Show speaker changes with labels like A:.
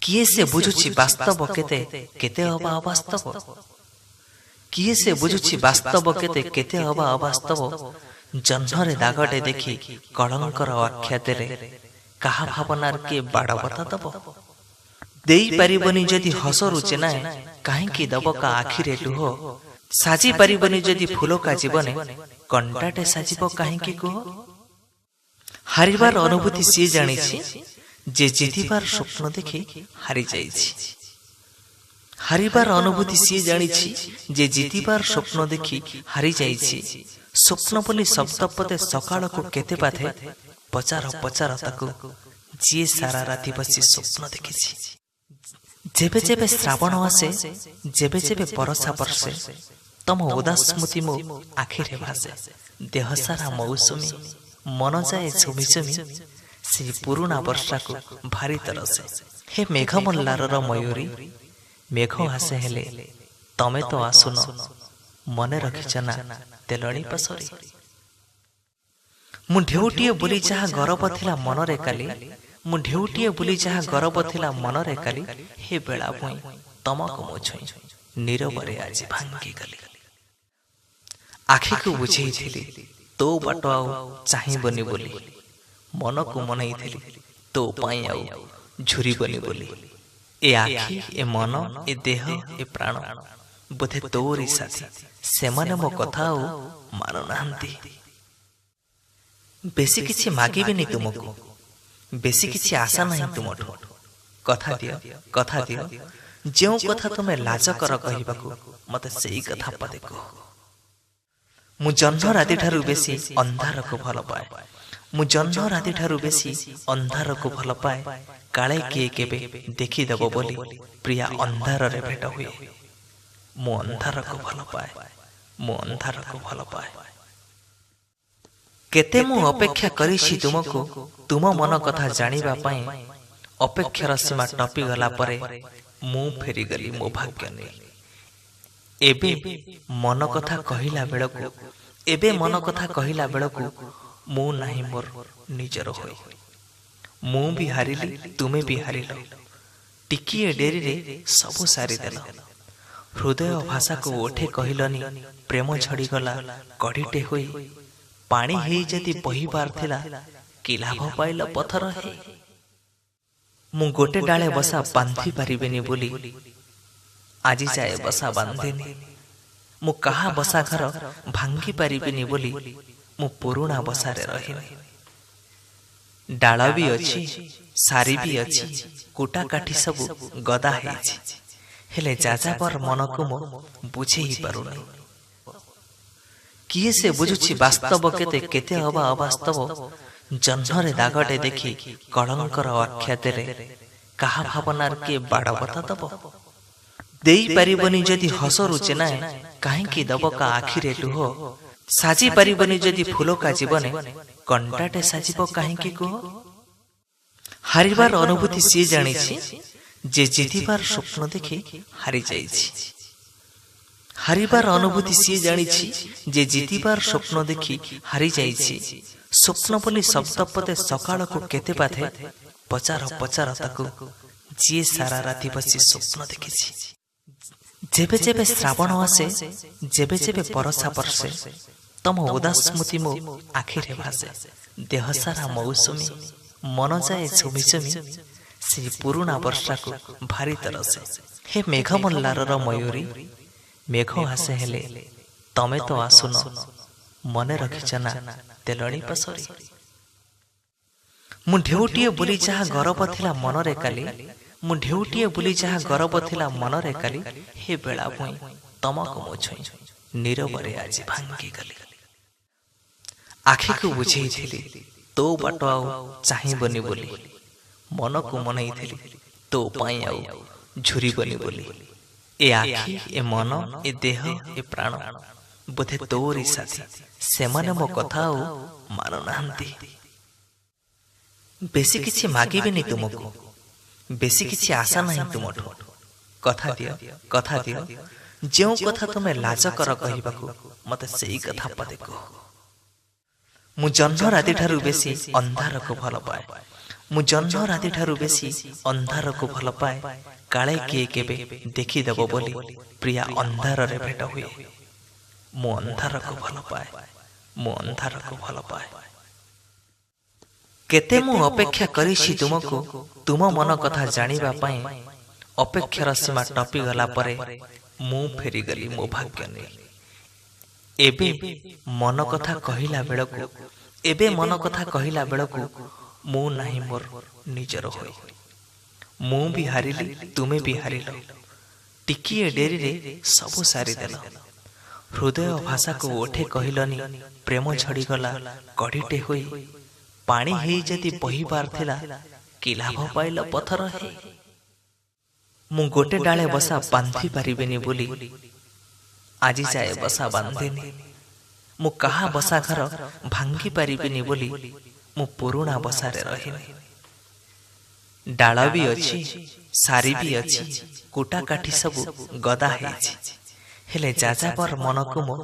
A: किए से बुझुछि वास्तव केते केते हवा अवास्तव किए से बुझुछि वास्तव केते केते हवा अवास्तव जन्मरे दागटे देखि कलंकर आख्यातेरे कहा भावनार के बाड़ बता दब देई परिबनी जदि हस रुचे ना काहेकि दब का आखिरे लुह साजी परिबनी जदि फूल का जीवने कंटाटे साजिब काहेकि कुह हारिबार अनुभूति सी जानिछि जे जितिबार स्वप्न देखि हारि जाइछि हारिबार अनुभूति सी जानिछि जे जितिबार स्वप्न देखि हारि जाइछि स्वप्न बोली शब्द पदे सकाळ को केते बाधे पचार पचार ताकू जी सारा राति बसी स्वप्न देखिछि जेबे जेबे श्रावण आसे जेबे जेबे बरसा बरसे तम उदास स्मृति मो आखिरे भासे देह सारा मौसुमी मन जाए झुमी झुमी से पुरुणा वर्षा को भारी तरसे हे मेघ मल्लार मयूरी मेघ आसे हेले तमे तो आसुन मने रखिछ ना तेलणी पसरी मु ढेउटिए बुली जहा गरब थिला मनरे काली मु ढेउटिए बुली जहा गरब थिला मनरे काली हे बेला भुई तमको मो छुई नीरवरे आज भांगी गली आखि को बुझेई थिली तो बाट आउ चाहिबनी बोली मन को मनई थिली तो पाई आउ झुरीबनी बोली ए आखि ए मन ए देह ए प्राण बोधे तोरी साथी सेमाने मो कथा आउ मानु नाहंती बेसी किछि मागिबेनी तुमको बेसी किछि आशा नहीं तुमठो कथा दियो जेउ कथा तुमे लाज कर कहिबाकू मते सेई कथा पदे कह मु जन्म राति ठारू बेसी अंधार को भल पाए मु जन्म राति ठारू बेसी अंधार को भल पाए काले किए केबे देखि देबो बोली प्रिया अंधार रे भेट हुए मु अंधार को भल पाए मु अंधार को भल पाए केते मु अपेक्षा करिछि तुमको तुम मन कथा जानिबा पई अपेक्षार सीमा टपी गला परे मु फेरी गली मो भाग्य ने एबे मन कथा कहिला बेलकू एबे मन कथा कहिला बेलकू मु नाही मोर निजर होय मु भी हारिली तुमे भी हारिलो टिकिए डेरी रे सब सारी देलो हृदय भाषा को ओठे कहिलनी प्रेम झड़ी गला कड़ीटे होई पानी हेई जदि बही बार थिला कि लाभ पाइल पथर हे मु गोटे डाले बसा बांधी पारिबेनी बोली आजी जाए बसा बांधेनी मु कहा बसा घर भांगी पारिबेनी बोली मु पुरुणा बसारे रहिनी डाल भी अछि सारी भी अछि कुटा काठी सब गदा हेछि हेले जाजा पर मन को मो बुझे ही पारुनी किए से बुझुछि वास्तव केते केते हवा अवास्तव जन्मरे दागटे देखि कलंकर आख्यातेरे कहा भावनार के बाड़ बता दब देई परिबनी जदि हस रुचे ना काहेकि दब का आखिरे लुह साजी परिबनी जदि फूल का जीवने कंटाटे साजिब काहेकि कुह हारिबार अनुभूति सी जानिछि जे जितिबार स्वप्न देखि हारि जाइछि हारिबार अनुभूति सी जानिछि जे जितिबार स्वप्न देखि हारि जाइछि स्वप्न बोली शब्द पदे सकाळ को केते बाधे पचार पचार ताकू जी सारा राति बसी स्वप्न देखिछि जेबे जेबे श्रावण आसे जेबे जेबे बरसा बरसे तम उदास स्मृति मो आखिरे भासे देह सारा मौसुमी मन जाए झुमी झुमी से पुरुणा वर्षा को भारी तरसे हे मेघ मल्लार मयूरी मेघ आसे हेले तमे तो आसुन मने रखिछ ना तेलणी पसरी मु ढेउटिए बुली जहा गरब थिला मनरे काली मु ढेउटिए बुली जहा गरब थिला मनरे काली हे बेला भुई तमको मो छुई नीरवरे आज भांगी गली आखि को बुझेई थिली तो बाट आउ चाहिबनी बोली मन को मनई थिली तो पाई आउ झुरीबनी बोली ए आखि ए मन ए देह ए प्राण बोधे तोरी साथी सेमाने मो कथा आउ मानु नाहंती बेसी किछि मागिबेनी तुमको बेसी किछि आशा नहीं तुमठो कथा दियो जेउ कथा तुमे लाज कर कहिबाकू मते सेई कथा पदे कह ମୁଁ ଜହ୍ନ ରାତିଠାରୁ ବେଶୀ ଅନ୍ଧାରକୁ ଭଲ ପାଏ। ମୁଁ ଜହ୍ନ ରାତିଠାରୁ ବେଶୀ ଅନ୍ଧାରକୁ ଭଲ ପାଏ। କାଳେ କିଏ କେବେ ଦେଖିଦେବ ବୋଲି ପ୍ରିୟା ଅନ୍ଧାରରେ ଭେଟ ହୁଏ। ମୁଁ ଅନ୍ଧାରକୁ ଭଲ ପାଏ। ମୁଁ ଅନ୍ଧାରକୁ ଭଲ ପାଏ। କେତେ ମୁଁ ଅପେକ୍ଷା କରିଛି ତୁମକୁ, ତୁମ ମନ କଥା ଜାଣିବା ପାଇଁ। ଅପେକ୍ଷାର ସୀମା ଟପିଗଲା ପରେ ମୁଁ ଫେରିଗଲି ମୋ ଭାଗ୍ୟ ନେଇ। ଏବେ ମନ କଥା କହିଲା ବେଳକୁ ମୁଁ ନାହିଁ ମୋର ନିଜର ହୋଇ। ମୁଁ ବି ହାରିଲି, ତୁମେ ବି ହାରିଲ। ଟିକିଏ ଡେରିରେ ସବୁ ସାରିଦେଲ। ହୃଦୟ ଭାଷାକୁ ଓଠେ କହିଲନି, ପ୍ରେମ ଝଡ଼ିଗଲା କଢ଼ିଟେ ହୋଇ। ପାଣି ହେଇ ଯଦି ବହିବାର ଥିଲା, କି ଲାଭ ପାଇଲ ପଥର ହେଇ। ମୁଁ ଗୋଟେ ଡାଳେ ବସା ବାନ୍ଧି ପାରିବିନି ବୋଲି ଆଜି ଯାଏ ବସା ବାନ୍ଧିନି। ମୁଁ କାହା ବସା ଘର ଭାଙ୍ଗି ପାରିବିନି ବୋଲି ମୁଁ ପୁରୁଣା ବସାରେ ରହିନି। ଡାଳ ବି ଅଛି, ସାରି ବି ଅଛି, କୁଟା କାଠି ସବୁ ଗଦା ହେଇଛି, ହେଲେ ଯାଯାବର ମନକୁ ମୁଁ